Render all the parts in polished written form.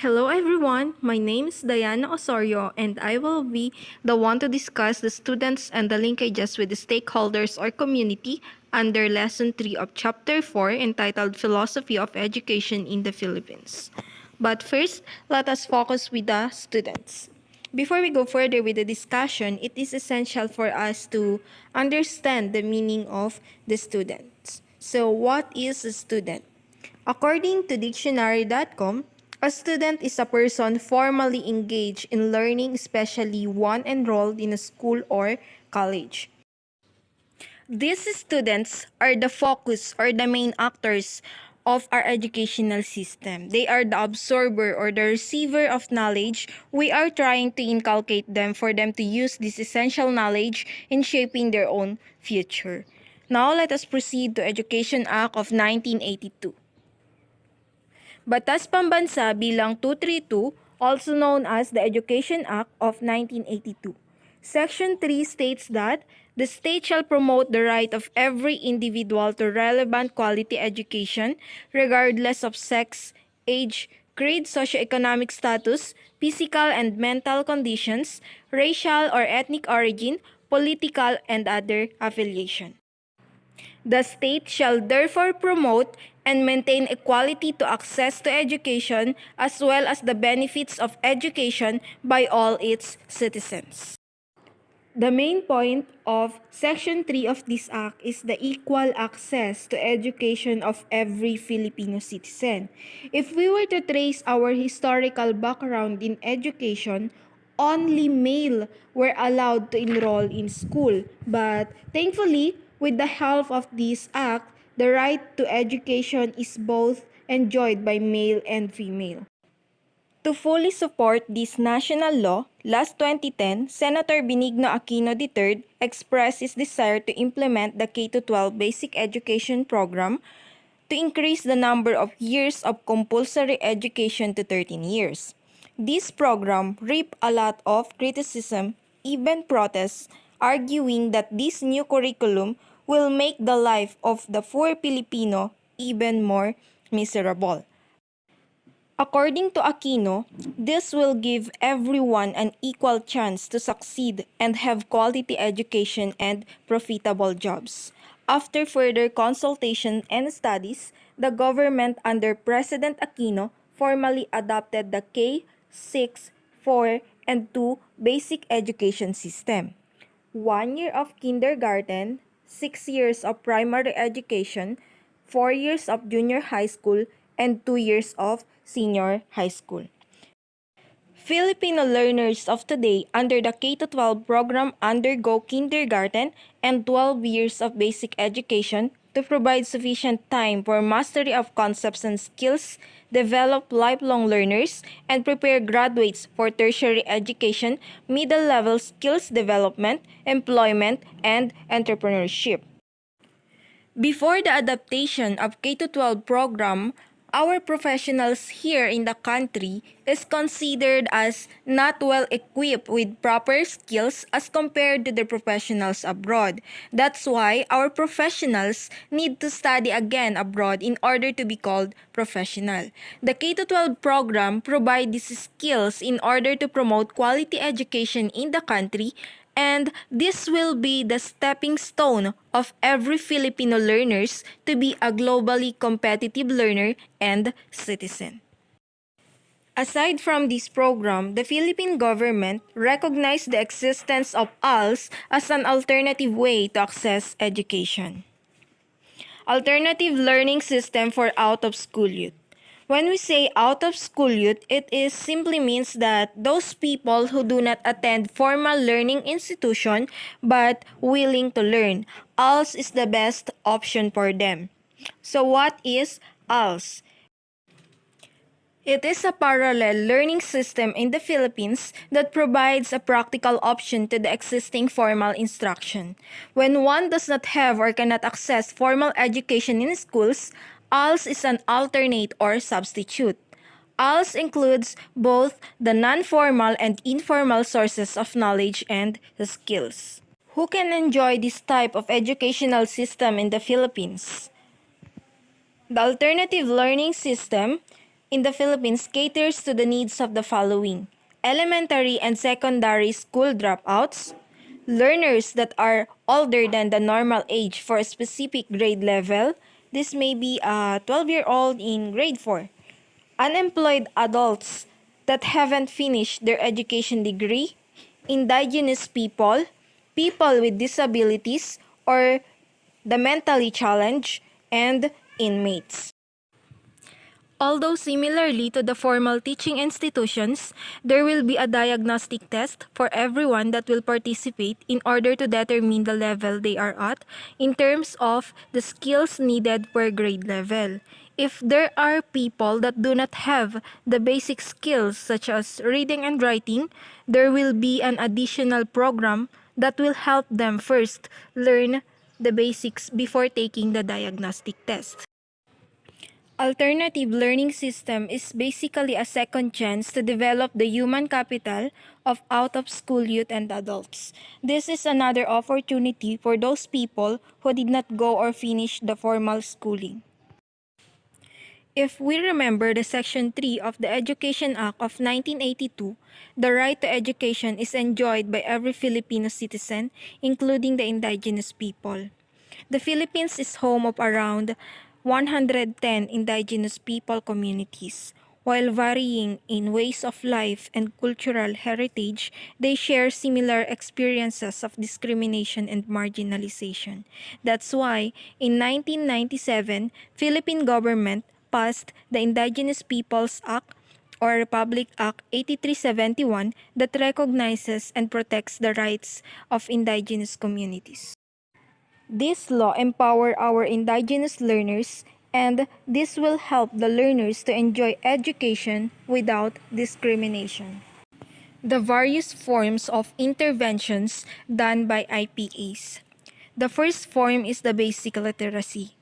Hello everyone, my name is Diana Osorio and I will be the one to discuss the students and the linkages with the stakeholders or community under Lesson 3 of Chapter 4 entitled Philosophy of Education in the Philippines. But first, let us focus with the students. Before we go further with the discussion, it is essential for us to understand the meaning of the students. So, what is a student? According to dictionary.com, a student is a person formally engaged in learning, especially one enrolled in a school or college. These students are the focus or the main actors of our educational system. They are the absorber or the receiver of knowledge. We are trying to inculcate them for them to use this essential knowledge in shaping their own future. Now let us proceed to Education Act of 1982. Batas Pambansa bilang 232, also known as the Education Act of 1982. Section 3 states that the state shall promote the right of every individual to relevant quality education regardless of sex, age, creed, socioeconomic status, physical and mental conditions, racial or ethnic origin, political and other affiliation. The state shall therefore promote and maintain equality to access to education as well as the benefits of education by all its citizens. The main point of Section 3 of this Act is the equal access to education of every Filipino citizen. If we were to trace our historical background in education, only male were allowed to enroll in school. But thankfully, with the help of this Act, the right to education is both enjoyed by male and female. To fully support this national law, last 2010, Senator Benigno Aquino III expressed his desire to implement the K-12 basic education program to increase the number of years of compulsory education to 13 years. This program reaped a lot of criticism, even protests, arguing that this new curriculum will make the life of the poor Filipino even more miserable. According to Aquino, this will give everyone an equal chance to succeed and have quality education and profitable jobs. After further consultation and studies, the government under President Aquino formally adopted the K-6, 4, and 2 basic education system. 1 year of kindergarten, 6 years of primary education, 4 years of junior high school, and 2 years of senior high school. Filipino learners of today under the K-12 program undergo kindergarten and 12 years of basic education to provide sufficient time for mastery of concepts and skills, develop lifelong learners, and prepare graduates for tertiary education, middle-level skills development, employment, and entrepreneurship. Before the adaptation of K-12 program, our professionals here in the country is considered as not well equipped with proper skills as compared to the professionals abroad. That's why our professionals need to study again abroad in order to be called professional. The K-12 program provides these skills in order to promote quality education in the country, and this will be the stepping stone of every Filipino learners to be a globally competitive learner and citizen. Aside from this program, the Philippine government recognized the existence of ALS as an alternative way to access education. Alternative Learning System for Out-of-School Youth. When we say out-of-school youth, it simply means that those people who do not attend formal learning institution but willing to learn. ALS is the best option for them. So what is ALS? It is a parallel learning system in the Philippines that provides a practical option to the existing formal instruction. When one does not have or cannot access formal education in schools, ALS is an alternate or substitute. ALS includes both the non-formal and informal sources of knowledge and skills. Who can enjoy this type of educational system in the Philippines? The alternative learning system in the Philippines caters to the needs of the following: elementary and secondary school dropouts, learners that are older than the normal age for a specific grade level. This may be a 12-year-old in grade 4. Unemployed adults that haven't finished their education degree, indigenous people, people with disabilities, or the mentally challenged, and inmates. Although similarly to the formal teaching institutions, there will be a diagnostic test for everyone that will participate in order to determine the level they are at in terms of the skills needed per grade level. If there are people that do not have the basic skills such as reading and writing, there will be an additional program that will help them first learn the basics before taking the diagnostic test. Alternative learning system is basically a second chance to develop the human capital of out-of-school youth and adults. This is another opportunity for those people who did not go or finish the formal schooling. If we remember the Section 3 of the Education Act of 1982, the right to education is enjoyed by every Filipino citizen, including the indigenous people. The Philippines is home of around 110 indigenous people communities. While varying in ways of life and cultural heritage, they share similar experiences of discrimination and marginalization. That's why, in 1997, Philippine government passed the Indigenous Peoples Act or Republic Act 8371 that recognizes and protects the rights of indigenous communities. This law empower our indigenous learners, and this will help the learners to enjoy education without discrimination. The various forms of interventions done by IPAs. The first form is the basic literacy.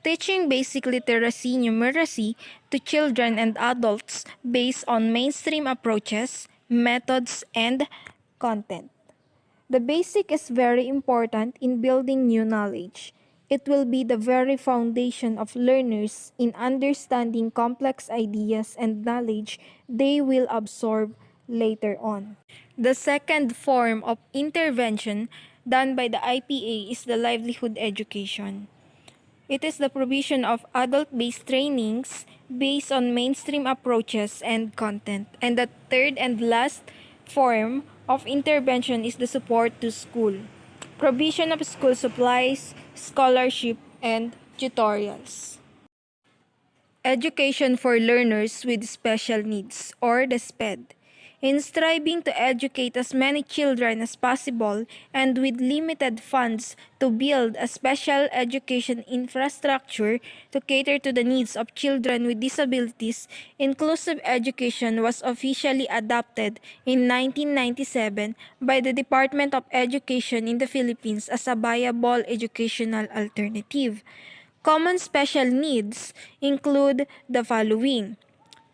Teaching basic literacy numeracy to children and adults based on mainstream approaches, methods, and content. The basic is very important in building new knowledge. It will be the very foundation of learners in understanding complex ideas and knowledge they will absorb later on. The second form of intervention done by the IPA is the livelihood education. It is the provision of adult-based trainings based on mainstream approaches and content. And the third and last form of intervention is the support to school. Provision of school supplies, scholarship, and tutorials. Education for learners with special needs, or the SPED. In striving to educate as many children as possible and with limited funds to build a special education infrastructure to cater to the needs of children with disabilities, inclusive education was officially adopted in 1997 by the Department of Education in the Philippines as a viable educational alternative. Common special needs include the following: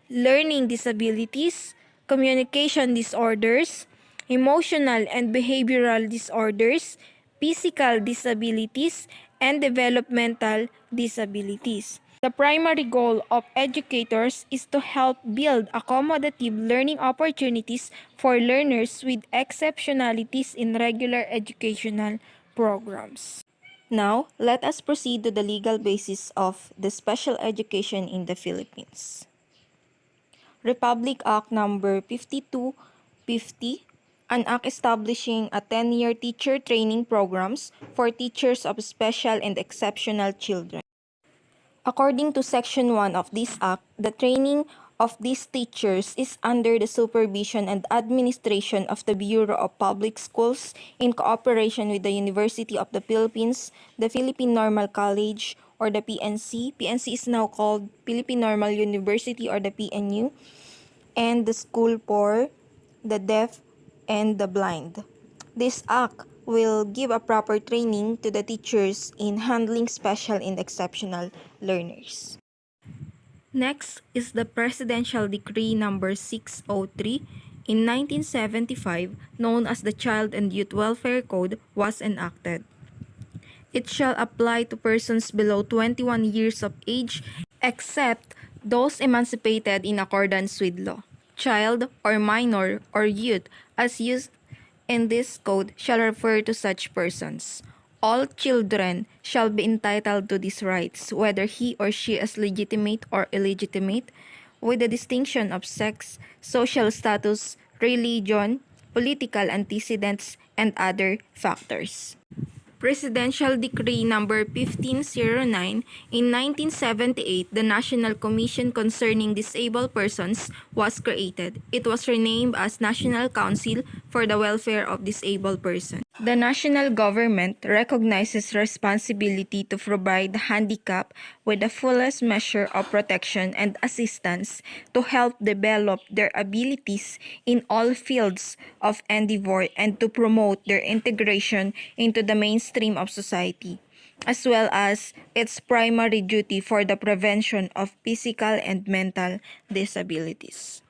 learning disabilities, communication disorders, emotional and behavioral disorders, physical disabilities, and developmental disabilities. The primary goal of educators is to help build accommodative learning opportunities for learners with exceptionalities in regular educational programs. Now, let us proceed to the legal basis of the special education in the Philippines. Republic Act Number 5250, an act establishing a 10-year teacher training programs for teachers of special and exceptional children. According to Section 1 of this act, the training of these teachers is under the supervision and administration of the Bureau of Public Schools in cooperation with the University of the Philippines, the Philippine Normal College, or the PNC. PNC is now called Philippine Normal University, or the PNU, and the School for the Deaf and the Blind. This act will give a proper training to the teachers in handling special and exceptional learners. Next is the Presidential Decree Number 603 in 1975, known as the Child and Youth Welfare Code, was enacted. It shall apply to persons below 21 years of age except those emancipated in accordance with law. Child or minor or youth, as used in this code, shall refer to such persons. All children shall be entitled to these rights, whether he or she is legitimate or illegitimate, with the distinction of sex, social status, religion, political antecedents, and other factors. Presidential Decree Number 1509 in 1978, the National Commission Concerning Disabled Persons was created. It was renamed as National Council for the Welfare of Disabled Persons. The national government recognizes responsibility to provide the handicapped with the fullest measure of protection and assistance to help develop their abilities in all fields of endeavor and to promote their integration into the mainstream of society, as well as its primary duty for the prevention of physical and mental disabilities.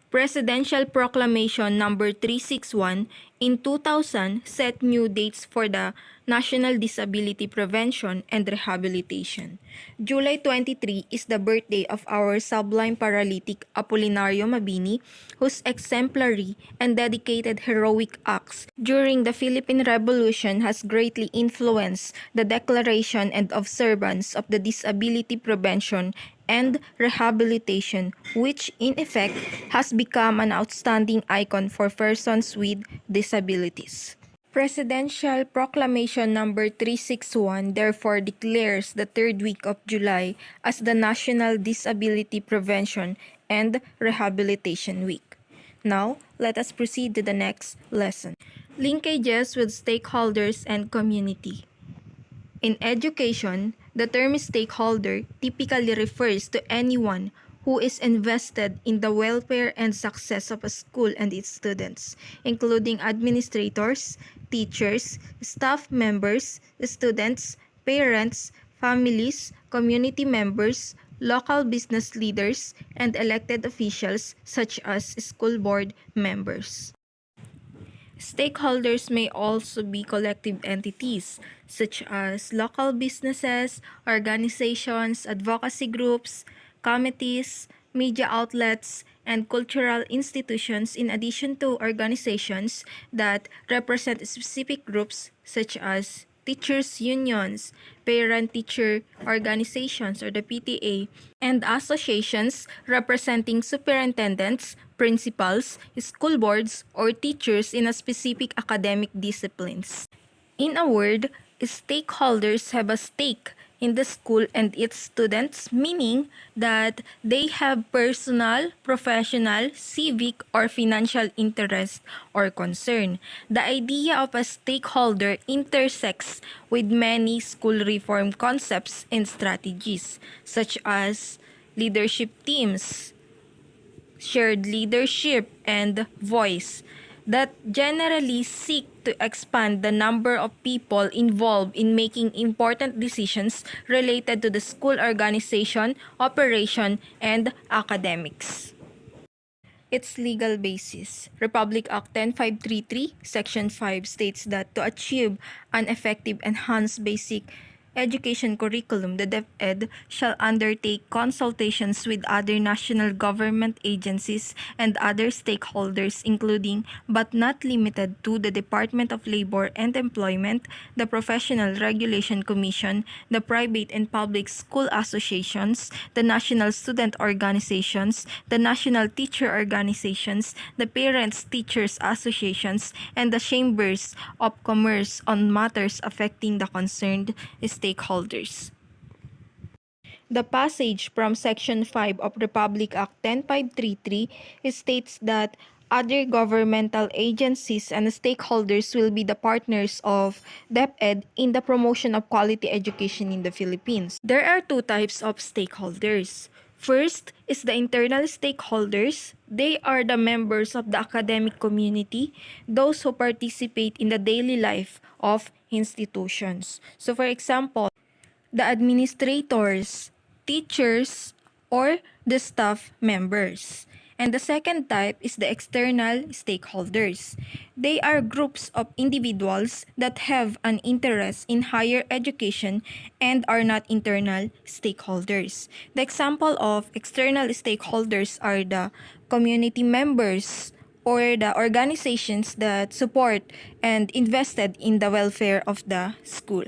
Presidential Proclamation Number 361 in 2000 set new dates for the National Disability Prevention and Rehabilitation. July 23 is the birthday of our sublime paralytic Apolinario Mabini, whose exemplary and dedicated heroic acts during the Philippine Revolution has greatly influenced the declaration and observance of the disability prevention and rehabilitation, which in effect has become an outstanding icon for persons with disabilities. Presidential Proclamation Number 361 therefore declares the third week of July as the National Disability Prevention and Rehabilitation Week. Now, let us proceed to the next lesson. Linkages with stakeholders and community. In education, the term stakeholder typically refers to anyone who is invested in the welfare and success of a school and its students, including administrators, teachers, staff members, students, parents, families, community members, local business leaders, and elected officials such as school board members. Stakeholders may also be collective entities such as local businesses, organizations, advocacy groups, committees, media outlets, and cultural institutions, in addition to organizations that represent specific groups such as teachers' unions, parent-teacher organizations or the PTA, and associations representing superintendents, principals, school boards, or teachers in a specific academic disciplines. In a word, stakeholders have a stake in the school and its students, meaning that they have personal, professional, civic, or financial interest or concern. The idea of a stakeholder intersects with many school reform concepts and strategies, such as leadership teams, shared leadership, and voice, that generally seek to expand the number of people involved in making important decisions related to the school organization, operation, and academics. Its legal basis. Republic Act 10533, Section 5 states that to achieve an effective enhanced basic education curriculum, the DepEd shall undertake consultations with other national government agencies and other stakeholders, including but not limited to the Department of Labor and Employment, the Professional Regulation Commission, the private and public school associations, the national student organizations, the national teacher organizations, the parents teachers associations, and the chambers of commerce on matters affecting the concerned stakeholders. The passage from Section 5 of Republic Act 10533 states that other governmental agencies and stakeholders will be the partners of DepEd in the promotion of quality education in the Philippines. There are two types of stakeholders. First is the internal stakeholders. They are the members of the academic community, those who participate in the daily life of institutions. So for example, the administrators, teachers, or the staff members. And the second type is the external stakeholders. They are groups of individuals that have an interest in higher education and are not internal stakeholders. The example of external stakeholders are the community members or the organizations that support and invested in the welfare of the school.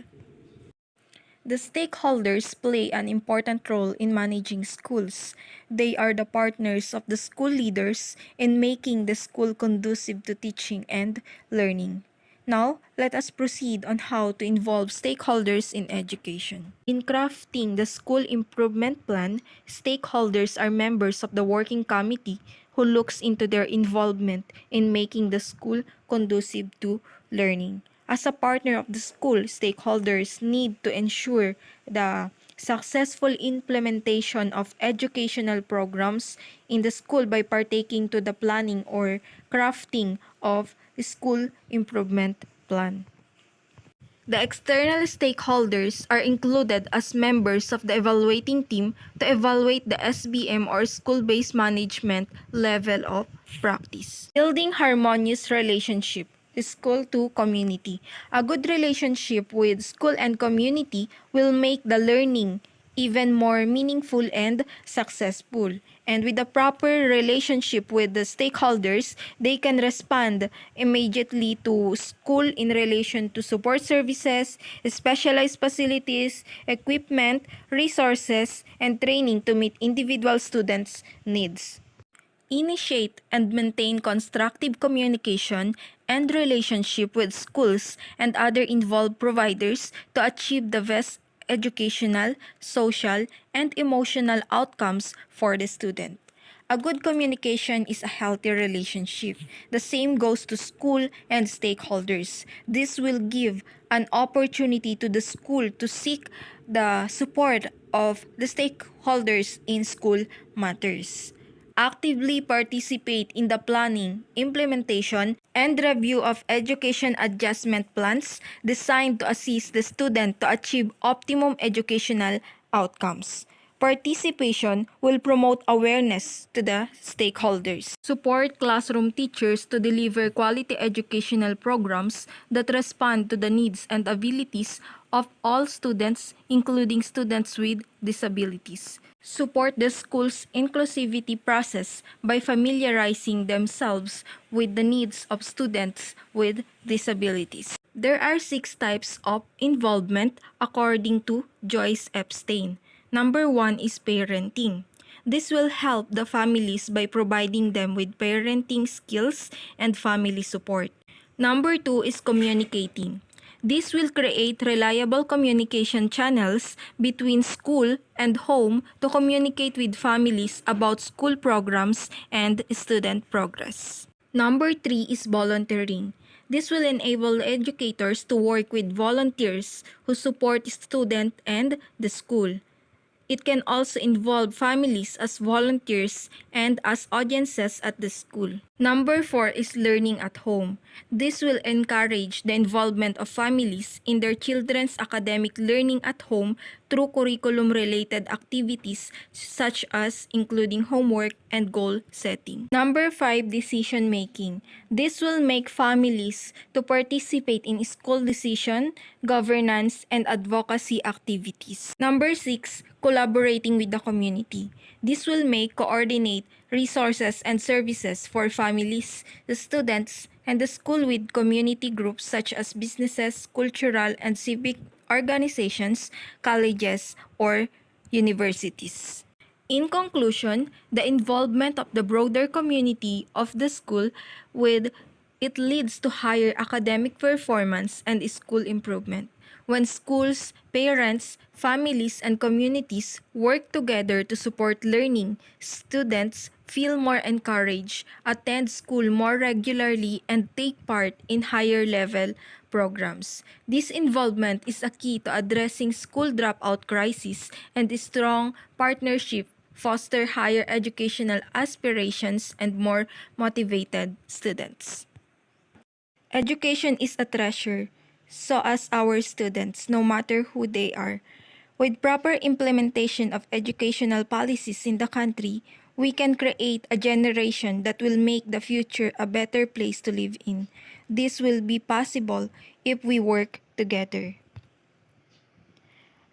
The stakeholders play an important role in managing schools. They are the partners of the school leaders in making the school conducive to teaching and learning. Now, let us proceed on how to involve stakeholders in education. In crafting the school improvement plan, stakeholders are members of the working committee who looks into their involvement in making the school conducive to learning. As a partner of the school, stakeholders need to ensure the successful implementation of educational programs in the school by partaking to the planning or crafting of school improvement plan. The external stakeholders are included as members of the evaluating team to evaluate the SBM or school-based management level of practice. Building harmonious relationship, school to community. A good relationship with school and community will make the learning even more meaningful and successful. And with a proper relationship with the stakeholders, they can respond immediately to school in relation to support services, specialized facilities, equipment, resources, and training to meet individual students' needs. Initiate and maintain constructive communication and relationship with schools and other involved providers to achieve the best educational, social, and emotional outcomes for the student. A good communication is a healthy relationship. The same goes to school and stakeholders. This will give an opportunity to the school to seek the support of the stakeholders in school matters. Actively participate in the planning, implementation, and review of education adjustment plans designed to assist the student to achieve optimum educational outcomes. Participation will promote awareness to the stakeholders. Support classroom teachers to deliver quality educational programs that respond to the needs and abilities of all students, including students with disabilities. Support the school's inclusivity process by familiarizing themselves with the needs of students with disabilities. There are 6 types of involvement according to Joyce Epstein. Number 1 is parenting. This will help the families by providing them with parenting skills and family support. Number 2 is communicating. This will create reliable communication channels between school and home to communicate with families about school programs and student progress. Number 3 is volunteering. This will enable educators to work with volunteers who support the student and the school. It can also involve families as volunteers and as audiences at the school. Number 4 is learning at home. This will encourage the involvement of families in their children's academic learning at home through curriculum-related activities such as including homework and goal setting. Number 5, decision making. This will make families to participate in school decision, governance, and advocacy activities. Number 6, collaborating with the community. This will make coordinate resources and services for families, the students, and the school with community groups such as businesses, cultural and civic organizations, colleges, or universities. In conclusion, the involvement of the broader community of the school with it leads to higher academic performance and school improvement. When schools, parents, families, and communities work together to support learning, students feel more encouraged, attend school more regularly, and take part in higher level programs. This involvement is a key to addressing school dropout crisis, and a strong partnership foster higher educational aspirations and more motivated students. Education is a treasure, so as our students, no matter who they are. With proper implementation of educational policies in the country, we can create a generation that will make the future a better place to live in. This will be possible if we work together.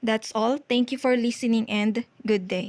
That's all. Thank you for listening and good day.